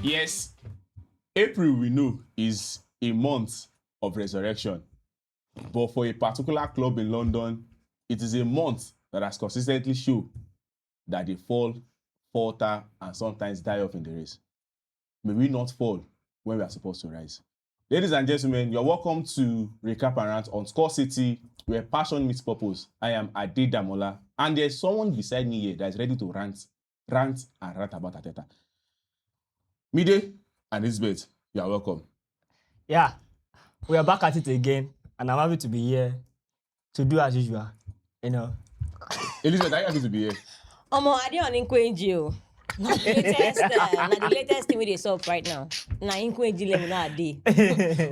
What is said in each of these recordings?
Yes, April we know is a month of resurrection. But for a particular club in London, it is a month that has consistently shown that they fall, falter, and sometimes die off in the race. May we not fall when we are supposed to rise. Ladies and gentlemen, you're welcome to Recap and Rant on Score City, where passion meets purpose. I am Adedamola, and there's someone beside me here that is ready to rant and rant about Arteta. Midé and Elizabeth, you are welcome. Yeah, we are back at it again, and I'm happy to be here to do as usual. You know, Elizabeth, are you happy to be here? I didn't on you. The latest thing we dey solve right now. Na Inkweji level na day.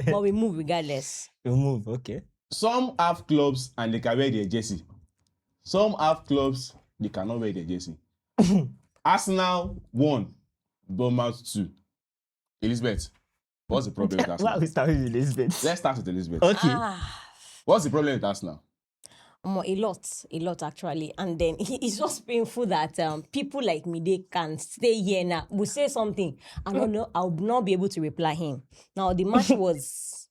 But we move regardless. we move, okay. Some have clubs and they can wear their jersey. Some have clubs they cannot wear their jersey. Arsenal 1, Bournemouth 2. Elizabeth, what's the problem with Arsenal? Why are we starting with Elizabeth? Let's start with Elizabeth. Okay. What's the problem with Arsenal? A lot actually, and then it's just painful that people like Midé can stay here now. We say something, and I'll not be able to reply him. Now the match was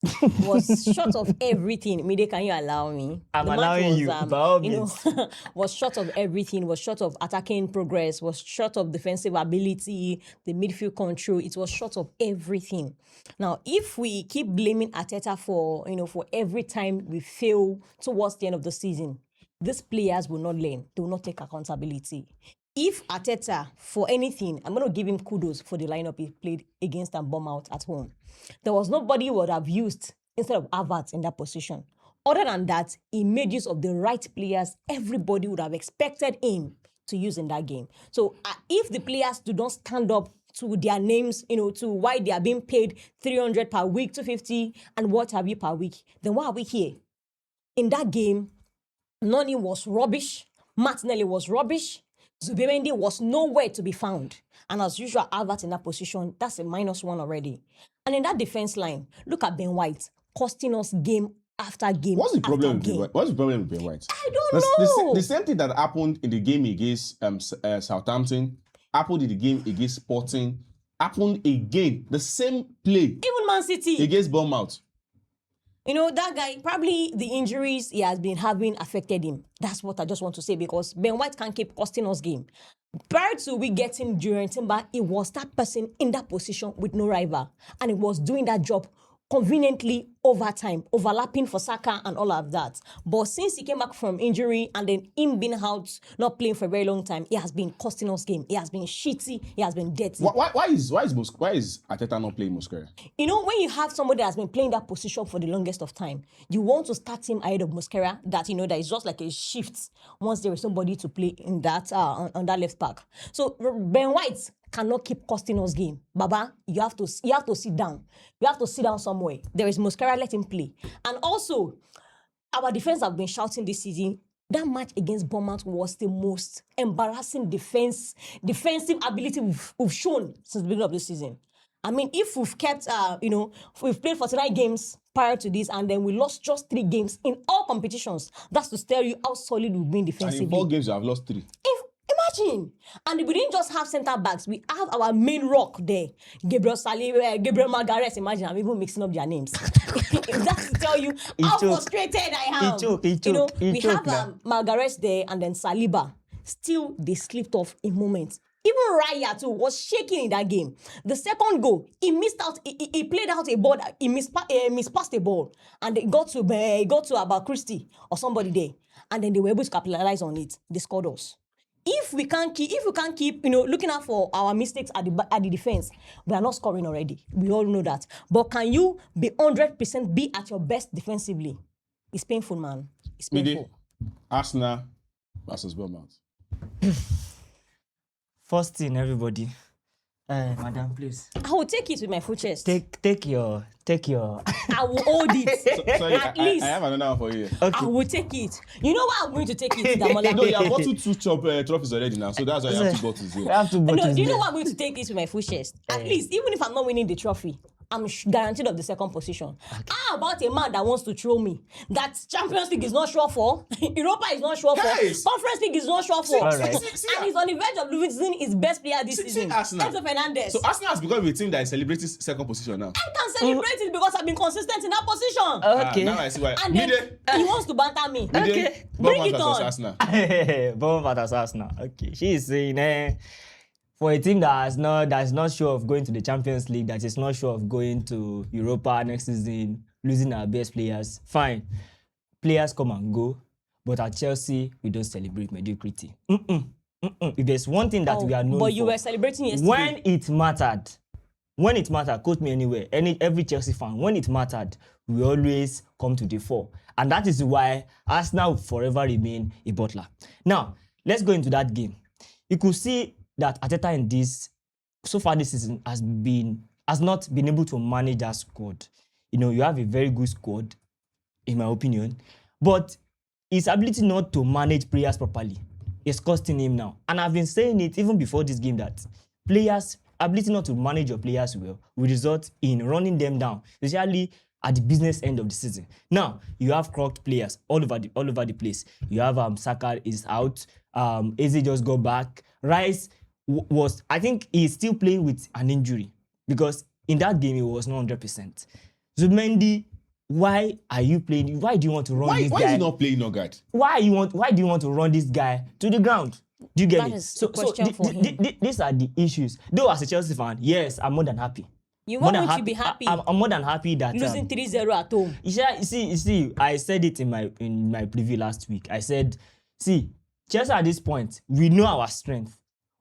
short of everything. Midé, can you allow me? I'm the allowing you. By all means. Was short of everything. Was short of attacking progress. Was short of defensive ability. The midfield control. It was short of everything. Now, if we keep blaming Arteta for every time we fail towards the end of the season, these players will not learn. They will not take accountability. If Arteta, for anything, I'm going to give him kudos for the lineup he played against Bournemouth at home. There was nobody who would have used instead of Havertz in that position. Other than that, he made use of the right players everybody would have expected him to use in that game. So if the players do not stand up to their names, to why they are being paid 300 per week, 250, and what have you per week, then why are we here? In that game, Noni was rubbish. Martinelli was rubbish. Zubimendi was nowhere to be found. And as usual, Havertz in that position, that's a -1 already. And in that defense line, look at Ben White, costing us game after game. What's the problem with Ben White? What's the problem with Ben White? I don't know. The same thing that happened in the game against Southampton, happened in the game against Sporting, happened again. The same play. Even Man City. Against Bournemouth. That guy, probably the injuries he has been having affected him. That's what I just want to say, because Ben White can't keep costing us game. Prior to we getting Jurgen Timber, it was that person in that position with no rival. And he was doing that job conveniently over time, overlapping for Saka and all of that. But since he came back from injury and then him being out, not playing for a very long time, he has been costing us game. He has been shitty. He has been dirty. Why is Arteta not playing Mosquera? When you have somebody that has been playing that position for the longest of time, you want to start him ahead of Mosquera. That that is just like a shift once there is somebody to play in that on that left back. So Ben White cannot keep costing us game. Baba, you have to sit down. You have to sit down somewhere. There is Mosquera, let him play. And also, our defense have been shouting this season. That match against Bournemouth was the most embarrassing defensive ability we've shown since the beginning of the season. I mean, if we've kept, we've played 49 games prior to this, and then we lost just 3 games in all competitions. That's to tell you how solid we've been defensively. And in 4 games, you have lost 3. Imagine. And we didn't just have centre backs. We have our main rock there. Gabriel Magalhaes. Imagine, I'm even mixing up their names. That's to tell you how frustrated I am. We have Magalhaes there and then Saliba. Still, they slipped off a moment. Even Raya too was shaking in that game. The second goal, he missed out. He played out a ball. He mispassed a ball, and it got to about Christie or somebody there, and then they were able to capitalize on it. They scored us. If we can't keep, looking out for our mistakes at the defense, we are not scoring already. We all know that. But can you be 100% be at your best defensively? It's painful, man. It's painful. Arsenal versus Bournemouth. First thing, everybody. Madam, please. I will take it with my full chest. Take your. I will hold it. Sorry, At least. I have another one for you. Okay. I will take it. You know why I'm going to take it, Damola? No, you have bottled 2 trophies already now, so that's why you have 2 bottles here. I have to No, do you know why I'm going to take this with my full chest? At least, even if I'm not winning the trophy, I'm guaranteed of the second position. How about a man that wants to throw me? That Champions League is not sure for, Europa is not sure Guys. for, Conference League is not sure for, Alright. and he's on the verge of losing his best player this season. Arsenal. Enzo Fernandez. So Arsenal has become a team that is celebrating second position now. I can celebrate it because I've been consistent in that position. Okay. Now I see why. And then Midé. he wants to banter me. Okay. Bring it Bournemouth on. versus Arsenal. Bournemouth versus Arsenal. Okay, she is saying, for a team that's not sure of going to the Champions League, that is not sure of going to Europa next season, losing our best players, fine. Players come and go, but at Chelsea, we don't celebrate mediocrity. If there's one thing that we are known for, But you were celebrating yesterday. when it mattered, quote me anywhere, every Chelsea fan, when it mattered, we always come to the fore. And that is why Arsenal will forever remain a butler. Now, let's go into that game. You could see that Arteta in this, so far this season, has not been able to manage that squad. You know, you have a very good squad, in my opinion, but his ability not to manage players properly is costing him now. And I've been saying it even before this game that ability not to manage your players well will result in running them down, especially at the business end of the season. Now, you have clocked players all over the place. You have Saka is out. Eze just got back. Rice I think he's still playing with an injury because in that game he was not 100%. Zubimendi, why are you playing? Why do you want to run this guy? Why is he not playing Nogard? Why do you want to run this guy to the ground? Do you get That it? is the question for him. These are the issues. Though as a Chelsea fan, yes, I'm more than happy. You More want than me to be happy I'm more than happy that losing 3-0 at home. you see, I said it in my preview last week. I said, see, Chelsea at this point, we know our strength.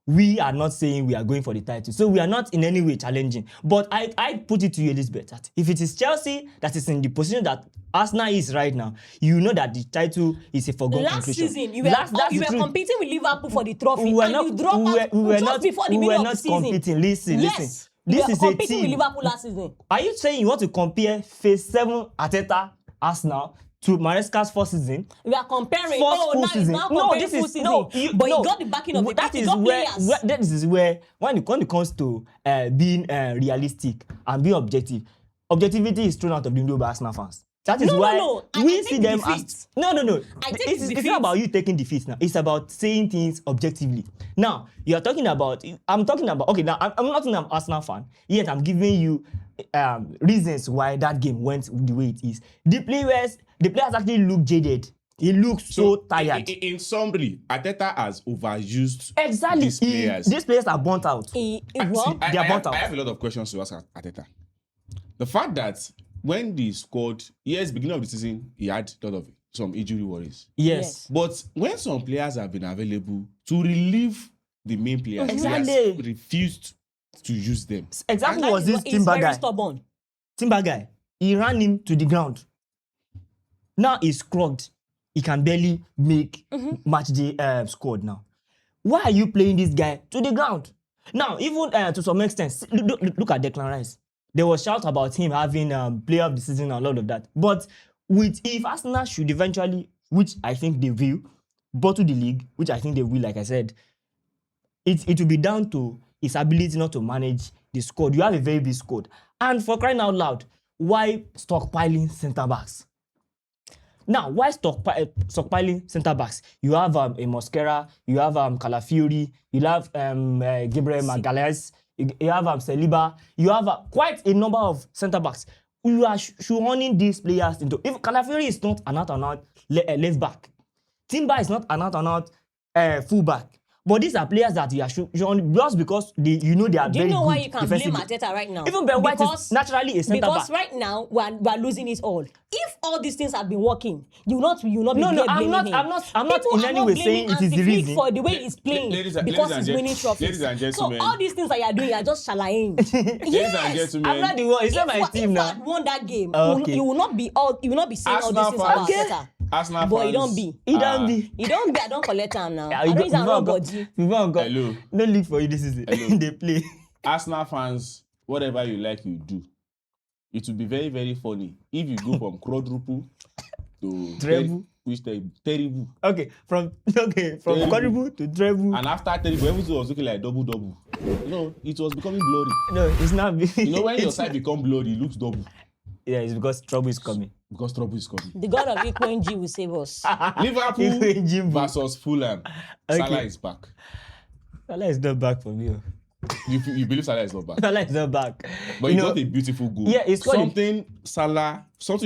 We are not saying we are going for the title. So we are not in any way challenging. But I put it to you, Elizabeth, that if it is Chelsea that is in the position that Arsenal is right now, you know that the title is a foregone Last conclusion. season, you were competing with Liverpool for the trophy, We were and not, you dropped out just before the middle of the season. competing. Listen. Yes, This you is were a competing team. with Liverpool last season. Are you saying you want to compare phase 7 Arteta Arsenal to Maresca's first season? We are comparing. Full Now season. it's now comparing full season. But you got the backing of the that people. is You got where, players. that is where when it comes to being realistic and being objective, objectivity is thrown out of the window by Arsenal fans. That is why we see them as no. It's not about you taking defeat now. It's about saying things objectively. Now I'm talking about. Okay, now I'm not an Arsenal fan. Yet I'm giving you reasons why that game went the way it is. The players actually look jaded. He looks so tired. In summary, Arteta has overused Exactly. these players. These players are burnt out. See, they are burnt out. I have a lot of questions to ask Arteta. The fact that when the squad, yes, beginning of the season, he had a lot of some injury worries. Yes. But when some players have been available to relieve the main players, he Exactly. has refused to use them. Example was this He's Timber very guy. stubborn. Timber guy. He ran him to the ground. Now he's clogged. He can barely make Matchday squad now. Why are you playing this guy to the ground? Now, even to some extent, look at Declan Rice. There was shout about him having player of the season and a lot of that. But if Arsenal should eventually, which I think they will, bottle the league, which I think they will, like I said, it will be down to his ability not to manage the squad. You have a very big squad. And for crying out loud, why stockpiling centre backs? Now, why stockpiling centre backs? You have a Mosquera, you have Calafiori, you have Gabriel Magalhaes, you have Saliba, you have quite a number of centre backs. You are shoehorning these players into. If Calafiori is not an out-and-out left back, Timber is not an out-and-out full back. But these are players that you are showing just because they are Do you very know good why you can blame defensively. Arteta right now? Even Ben White is naturally a centre back. Because right now we're losing it all. If all these things have been working, you will not be No, blaming I'm not People in are any not way blaming saying it is the Hansi Flick reason. for the way he's playing because he's winning trophies. Ladies and gentlemen. So all these things that you're doing, you're just shalaing. Ladies and gentlemen. I'm not the one. It's not my team If now. I had won that game, Okay. you will not be saying all these Arsenal things about fans. Arteta. Arsenal But fans. you don't be. He don't be. You don't be. I don't collect him now. Yeah, I don't use another body. Hello. No league for you this season. Hello. They play. Arsenal fans, whatever you like, you do. It will be very, very funny if you go from quadruple to Treble. terrible. Okay, from Terrible. quadruple to treble. And after terrible, everything was looking like double. No, it was becoming blurry. No, it's not. You know when your side become blurry, it looks double Yeah, it's because trouble is coming. because trouble is coming. The God of Ikwenji will save us. Liverpool Jimbo. versus Fulham. Salah is back. Salah is not back for me. Oh. You believe Salah is not back, Salah is not back. but he got a beautiful goal. Yeah, it's called something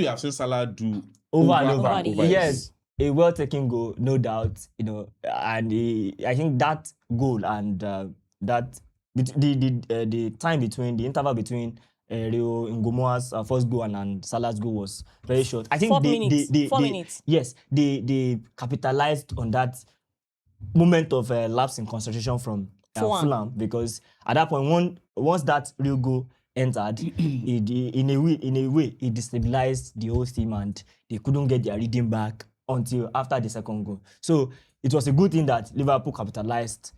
you have seen Salah do over and over. over the years. Yes, a well taken goal, no doubt. And I think that goal and the time between the interval between Rio Ngomoa's first goal and Salah's goal was very short. I think 4 minutes. 4 minutes. Yes, they capitalized on that moment of lapse in concentration from Fulham, because at that point, once that real goal entered, in a way, it destabilized the whole team and they couldn't get their rhythm back until after the second goal. So it was a good thing that Liverpool capitalized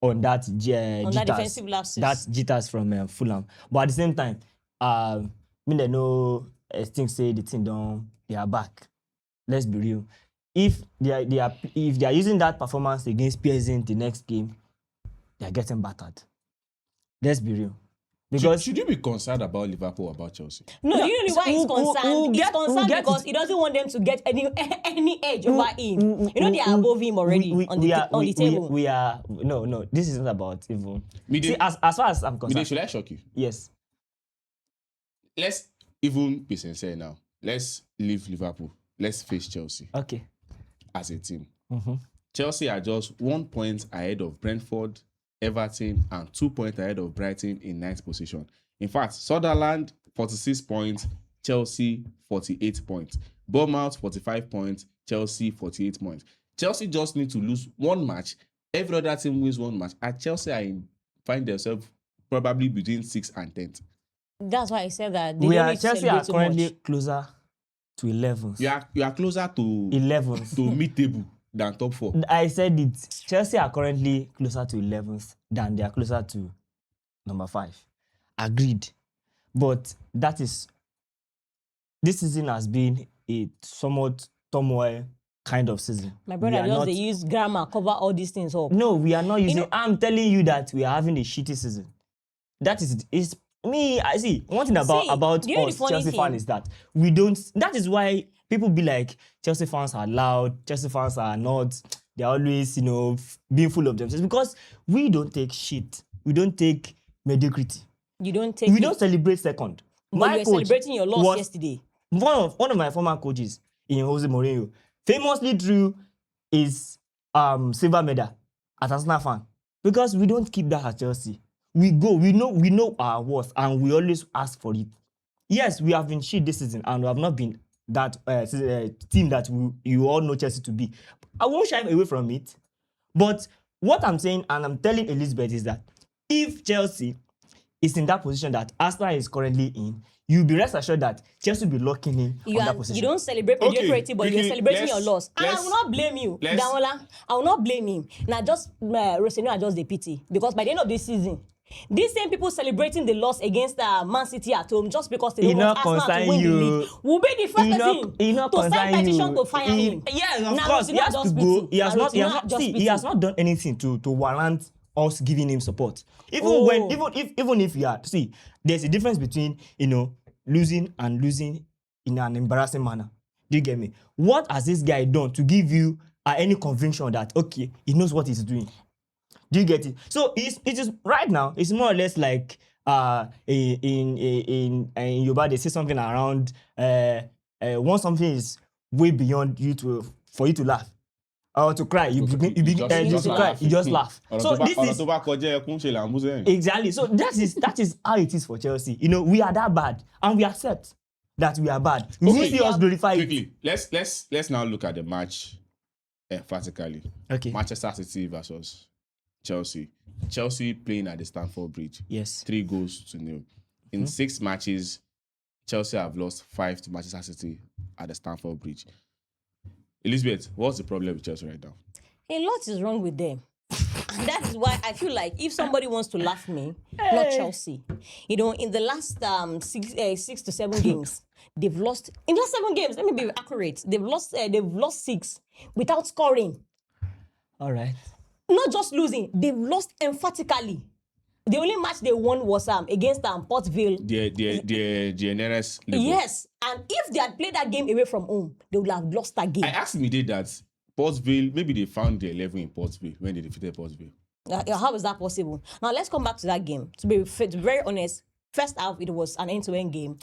on that that defensive lapses. That jitters from Fulham. But at the same time, they know things say the team they are back. Let's be real. If they are using that performance against PSG the next game, they are getting battered. Let's be real. Because should you be concerned about Liverpool or about Chelsea? No, you know why he's concerned? He's concerned because he doesn't want them to get any edge over him. They are above him already on the table. We are no. This isn't about even. Midé, See, as far as I'm concerned. Midé, should I shock you? Yes. Let's even be sincere now. Let's leave Liverpool. Let's face Chelsea Okay. as a team. Mm-hmm. Chelsea are just 1 point ahead of Brentford, Everton, and 2 points ahead of Brighton in 9th position. In fact, Sunderland 46 points, Chelsea 48 points. Bournemouth 45 points, Chelsea 48 points. Chelsea just need to lose one match. Every other team wins one match. And Chelsea find themselves probably between 6th and 10th. That's why I said that they don't need to Chelsea are celebrate too currently much. closer to 11th. You are closer to 11th. to mid-table than top 4. I said it. Chelsea are currently closer to 11th than they are closer to number 5. Agreed. But this season has been a somewhat turmoil kind of season. My brother they use grammar, cover all these things up. No, we are not using. I'm telling you that we are having a shitty season. That is me. I see. One thing about do you know us the funny Chelsea thing? fans is that we don't. That is why people be like, Chelsea fans are loud. Chelsea fans are not. They're always, being full of themselves, because we don't take shit. We don't take mediocrity. You don't take We it. don't celebrate second. But My you were coach celebrating your loss was- yesterday. One of my former coaches, in Jose Mourinho, famously drew his silver medal as Arsenal fan, because we don't keep that at Chelsea. We know our worth, and we always ask for it. Yes, we have been shit this season, and we have not been that team that you all know Chelsea to be. I won't shy away from it. But what I'm saying, and I'm telling Elizabeth, is that if Chelsea is in that position that Arsenal is currently in, you'll be rest assured that Chelsea will be locking in on that position. You don't celebrate Okay, mediocrity, but you're quickly, celebrating your loss. And I let's- will not blame you, let's- Damola. I will not blame him. Now, just Rossino are just the pity, because by the end of this season, these same people celebrating the loss against Man City at home just because they don't want Arsenal to win the league will be the first person to sign petition to fire him. Yeah, of Now, course, he Rossino has to just go. pity. He has Now, not. Rossino He has not done anything to warrant us giving him support. Even if you are, see, there's a difference between losing and losing in an embarrassing manner. Do you get me? What has this guy done to give you any conviction that okay, he knows what he's doing? Do you get it? So it is right now. It's more or less like in Yoruba they say something around once something is way beyond for you to laugh or to cry, you just laugh. So this is exactly. So that is how it is for Chelsea. We are that bad, and we accept that we are bad. We will see us glorify it. Quickly, let's now look at the match emphatically. Okay. Manchester City versus Chelsea. Chelsea playing at the Stamford Bridge. Yes. 3-0. In 6 matches, Chelsea have lost 5 to Manchester City at the Stamford Bridge. Elizabeth, what's the problem with Chelsea right now? A lot is wrong with them. And that is why I feel like if somebody wants to laugh me, not Chelsea. In the last 6 to 7 games, they've lost. In the last 7 games, let me be accurate. They've lost 6 without scoring. All right. Not just losing, they've lost emphatically. The only match they won was against Portville. The nearest level. Yes, and if they had played that game away from home, they would have lost that game. I asked Midé that Portville, maybe they found their level in Portville when they defeated Portville. How is that possible? Now let's come back to that game. To be very honest, first half it was an end-to-end game.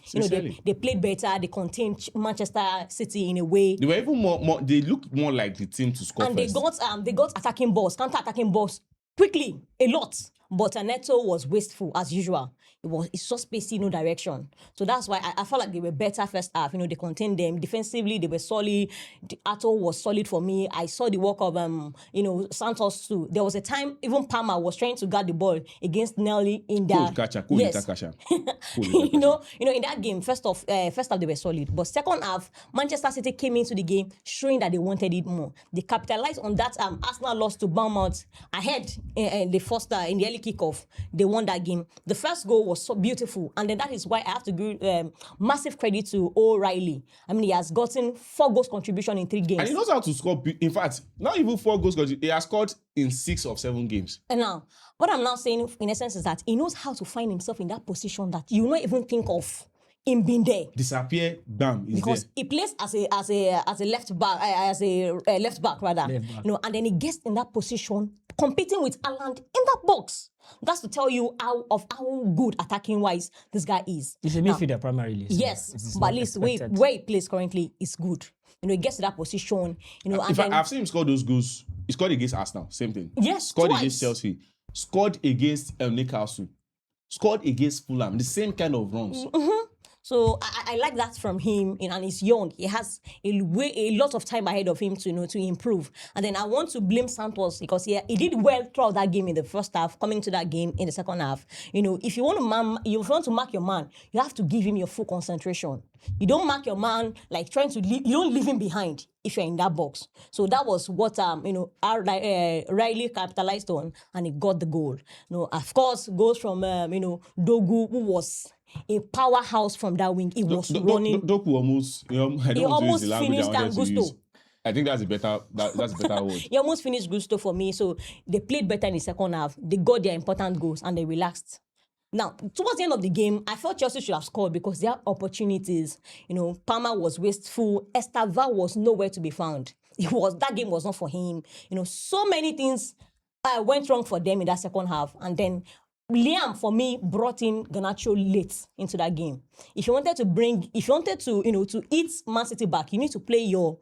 They played better. They contained Manchester City in a way. They were even more. They looked more like the team to score and first. They got attacking balls, counter-attacking balls quickly, a lot. But Neto was wasteful as usual. It's just spacey, no direction. So that's why I felt like they were better first half. They contained them defensively. They were solid. Ato was solid for me. I saw the work of Santos too. There was a time even Palmer was trying to guard the ball against Nelly in that. Cool yes. In that game, first half they were solid, but second half Manchester City came into the game showing that they wanted it more. They capitalized on that. Arsenal lost to Bournemouth ahead in the first in the early kickoff. They won that game. The first goal was so beautiful, and then that is why I have to give massive credit to O'Reilly. I mean, he has gotten 4 goals contribution in 3 games, and he knows how to score. In fact, not even 4 goals. He has scored in 6 of 7 games. And now, what I'm now saying in essence is that he knows how to find himself in that position that you not even think of him being there. Disappear, bam, because there. He plays as a left back, left back rather. Left back. And then he gets in that position, competing with Haaland in that box. That's to tell you how good attacking wise this guy is. He's a midfielder primarily. So yes, but at least where he plays currently is good. He gets to that position. In fact, I've seen him score those goals. He scored against Arsenal, same thing. Yes, scored twice. Against Chelsea, scored against Newcastle, scored against Fulham. The same kind of runs. Mm-hmm. So I like that from him, and he's young. He has a lot of time ahead of him to improve. And then I want to blame Santos because he did well throughout that game in the first half, coming to that game in the second half. If you want to mark your man, you have to give him your full concentration. You don't mark your man like trying to you don't leave him behind if you're in that box. So that was what Riley capitalized on, and he got the goal. Of course, goals from Dogu, who was a powerhouse from that wing. He was running. Doku almost, I don't want to use the language I wanted to use. I think that's a better word. He almost finished Gusto for me. So they played better in the second half. They got their important goals and they relaxed. Now, towards the end of the game, I felt Chelsea should have scored because there are opportunities. Palmer was wasteful. Estava was nowhere to be found. That game was not for him. So many things went wrong for them in that second half. And then Liam, for me, brought in Garnacho late into that game. If you wanted to eat Man City back, you need to play your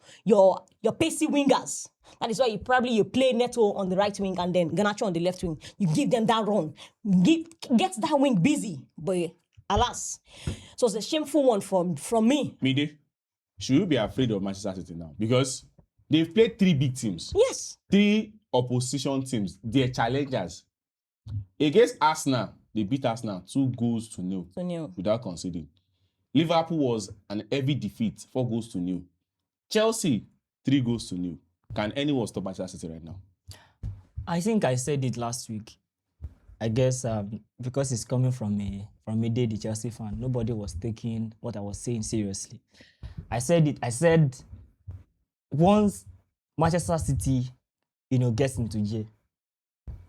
pacey wingers. That is why you play Neto on the right wing and then Garnacho on the left wing. You give them that run. Get that wing busy. But alas, so it's a shameful one from me. Midé, should you be afraid of Manchester City now? Because they've played 3 big teams. Yes. 3 opposition teams. They're challengers. Against Arsenal, they beat Arsenal 2-0 without conceding. Liverpool was an heavy defeat, 4-0. Chelsea, 3-0. Can anyone stop Manchester City right now? I think I said it last week. I guess because it's coming from Midé, the Chelsea fan, nobody was taking what I was saying seriously. I said it. I said once Manchester City, gets into jail,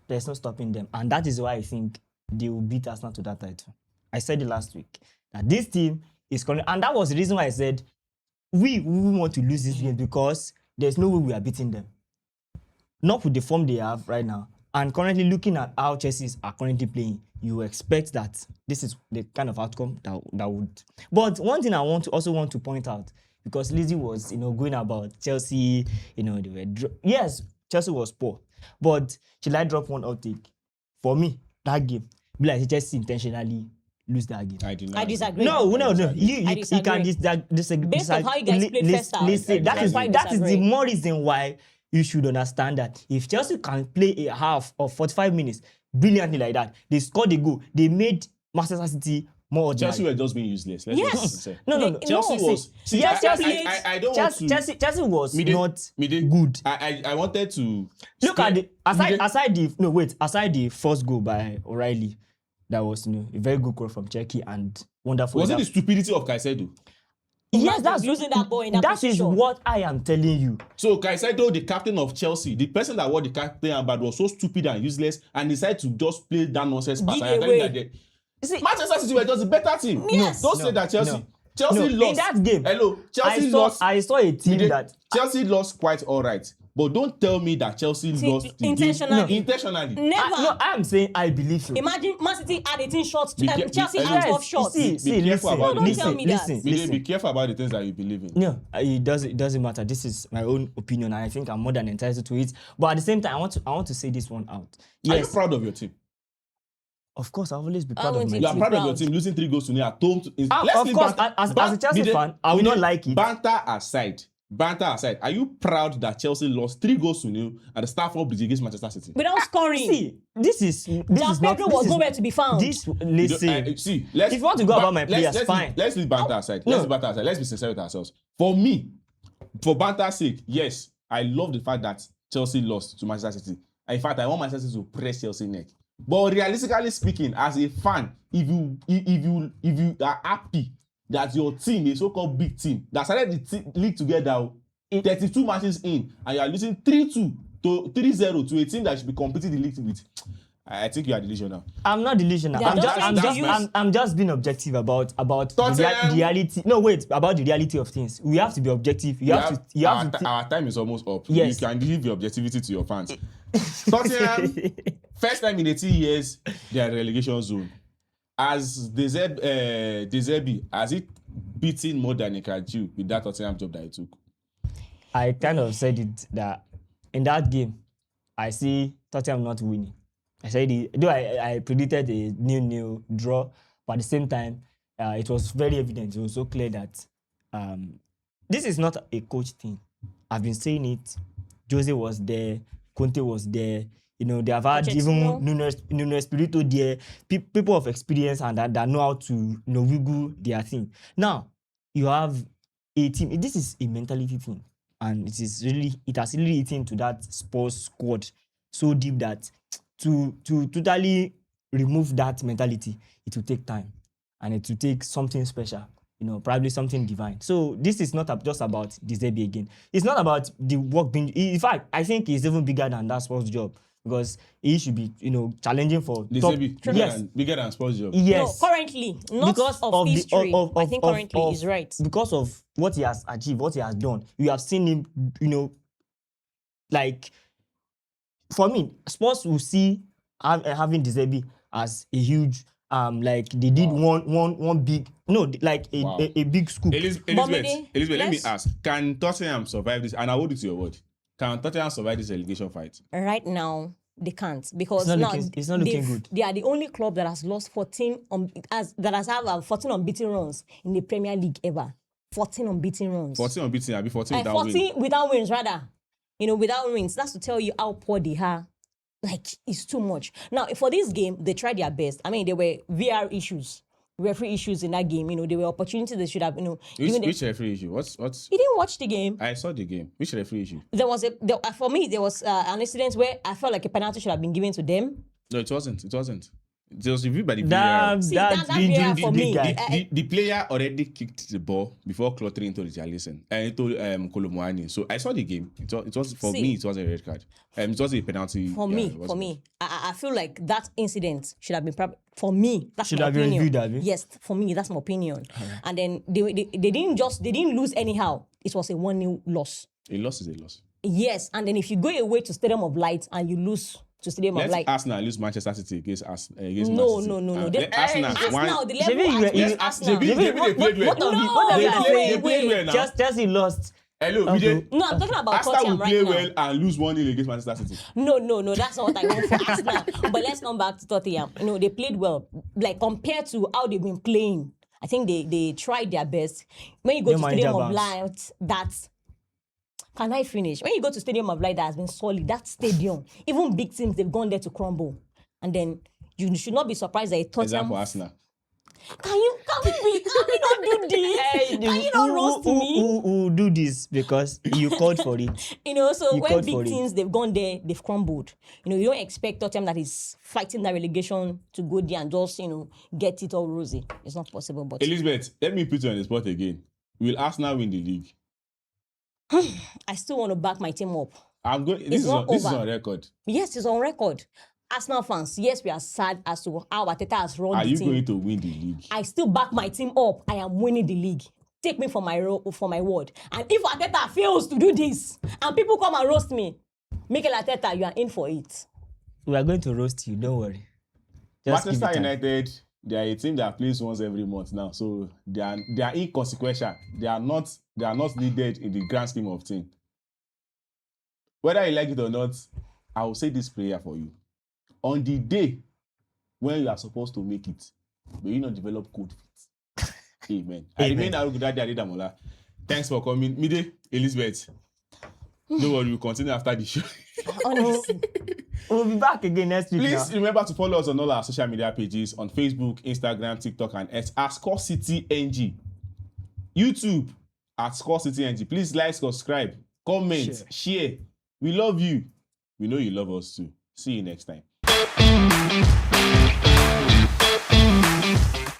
there's no stopping them. And that is why I think they will beat Arsenal to that title. I said it last week. That this team is coming. And that was the reason why I said we want to lose this game because there's no way we are beating them. Not with the form they have right now. And currently looking at how Chelsea are currently playing, you expect that this is the kind of outcome that would. But one thing I want to point out, because Lizzie was going about Chelsea, they were yes, Chelsea was poor. But should I drop one outtake? For me, that game, Chelsea intentionally lose that game. I disagree. No. You can disagree. Based on how you guys played first half. That is the more reason why you should understand that if Chelsea can play a half of 45 minutes brilliantly like that, they scored the goal, they made Manchester City more ordinary. Chelsea were just being useless. Yes. No. Chelsea was. See, yes, I don't want to. Chelsea was Midé, good. I wanted to look at the aside the first goal by O'Reilly, that was a very good goal from Czechia and wonderful. Was it the stupidity of Caicedo? Yes, Imagine that's losing that ball in that That is position. what I am telling you. So Caicedo, the captain of Chelsea, the person that wore the captain armband was so stupid and useless and decided to just play that nonsense pass. Give And you're telling away. that See, Manchester City were just a better team. Yes. Don't say that Chelsea. no. Chelsea No, lost. in that game. Hello, Chelsea I saw lost. I saw a team Midé, that Chelsea lost quite all right. But don't tell me that Chelsea lost the intentionally. game intentionally. Never. I am saying I believe so. Imagine Man City had 18 shots, Chelsea Chelsea had 12 shots. See, careful listen, about don't listen, tell me that. listen, Midé, listen. be careful about the things that you believe in. No, it doesn't matter. This is my own opinion, and I think I'm more than entitled to it. But at the same time, I want to say this one out. Are you Yes, proud of your team? of course, I'll always be I proud want of my it You are team. proud of your proud. team losing 3 goals to nil at home. Of leave course, banter- as a Chelsea Midé, fan, I will not like it. Banter aside, are you proud that Chelsea lost 3 goals to nil at the Stamford Bridge against Manchester City? Without scoring. See, this is João not. Pedro This was is, nowhere to be found. This listen. See, let's, If you want to go about my players, fine. Let's leave banter aside. No. Let's leave banter aside. Let's be sincere with ourselves. For me, for banter's sake, yes, I love the fact that Chelsea lost to Manchester City. In fact, I want Manchester City to press Chelsea neck. But realistically speaking, as a fan, if you are happy that your team, a so-called big team, that started the league together, 32 matches in, and you are losing 3-2 to 3-0 to a team that should be competing the league with, I think you are delusional. I'm not delusional. Yeah, I'm just being objective about the Tottenham. reality. No, wait, about the reality of things. We have to be objective. You have to. Our time is almost up. Yes. You can give your objectivity to your fans. Tottenham, first time in 18 years, they are relegation zone. As De Zerbi, has it beaten more than he can do with that Tottenham job that he took? I kind of said it that in that game, I see Tottenham not winning. I said it, though I predicted a 0-0 draw, but at the same time, it was very evident. It was so clear that this is not a coach thing. I've been saying it. Jose was there, Conte was there. You know, they have had even Nuno Espirito there, people of experience and that know how to wiggle their thing. Now, you have a team. This is a mentality thing. And it has really eaten to that Spurs squad so deep that to totally remove that mentality, it will take time. And it will take something special, probably something divine. So this is not just about De Zerbi again. It's not about the work being... In fact, I think it's even bigger than that Spurs job. Because he should be, challenging for De top... Zerbi, bigger than Spurs job. Yes. No, currently, not Because of of the- history. of- I think currently is right. Because of what he has achieved, what he has done. You have seen him, like, for me, Spurs will see having De Zerbi as a huge, like they did one big, a big scoop. Elizabeth, let me ask, can Tottenham survive this? And I hold it to your word. Can Tottenham survive this relegation fight? Right now, they can't because It's not now looking good. They are the only club that has lost 14 unbeaten runs in the Premier League ever. 14 unbeaten runs. 14 unbeaten, I'll be 14 without 14 win. without wins, rather. Without wins. That's to tell you how poor they are. Like, it's too much. Now, for this game, they tried their best. I mean, there were VR issues, referee issues in that game. There were opportunities they should have, Which referee issue? What's? You didn't watch the game. I saw the game. Which referee issue? For me, there was an incident where I felt like a penalty should have been given to them. No, it wasn't. It was reviewed by the That VAR. See, that VAR for me. The player already kicked the ball before cluttering into Richarlison and into Kolomuani. So I saw the game. It was for me. It was a red card. It was a penalty. For me, I feel like that incident should have been for me. That's Should my have been opinion. reviewed, have you? Yes, for me, that's my opinion. Right. And then they didn't lose anyhow. It was a 1-0 loss. A loss is a loss. Yes, and then if you go away to Stadium of Light and you lose to Stadium of Light. Arsenal lose Manchester City against against No. Let Arsenal The level at Arsenal. They played well now. Chelsea lost. Hello, Okay. No, I'm talking about Arsenal Tottenham will play right now. well and lose 1-0 against Manchester City. No, that's not what I want for Arsenal. But let's come back to Tottenham. They played well. Like, compared to how they've been playing, I think they tried their best. When you go to Stadium of Light, can I finish? When you go to Stadium of Light, that has been solid. That stadium, even big teams, they've gone there to crumble. And then you should not be surprised that Tottenham... Example, Arsenal. Can we not do this? Can you not roast me? Who do this because you called for it? So You when called big for it. teams, they've gone there, they've crumbled. You don't expect Tottenham that is fighting that relegation to go there and just, get it all rosy. It's not possible, but... Elizabeth, let me put you on the spot again. Will Arsenal win the league? I still want to back my team up. I'm going. It's This not is over. on record. Yes, it's on record. Arsenal fans, yes, we are sad as to how Arteta has run Are the you team. going to win the league? I still back my team up. I am winning the league. Take me for my word. And if Arteta fails to do this, and people come and roast me, Mikel Arteta, you are in for it. We are going to roast you. Don't worry. Just give it Manchester time. United, they are a team that plays once every month now, so they are inconsequential. They are not needed in the grand scheme of things. Whether you like it or not, I will say this prayer for you. On the day when you are supposed to make it, may you not develop cold feet. Amen. I remain Adedamola. Thanks for coming. Midé, Elizabeth. Don't worry, we'll continue after the show. Honestly. We'll be back again next week. Please now. remember to follow us on all our social media pages on Facebook, Instagram, TikTok, and X at Score City NG. YouTube at Score City NG. Please like, subscribe, comment, share. We love you. We know you love us too. See you next time.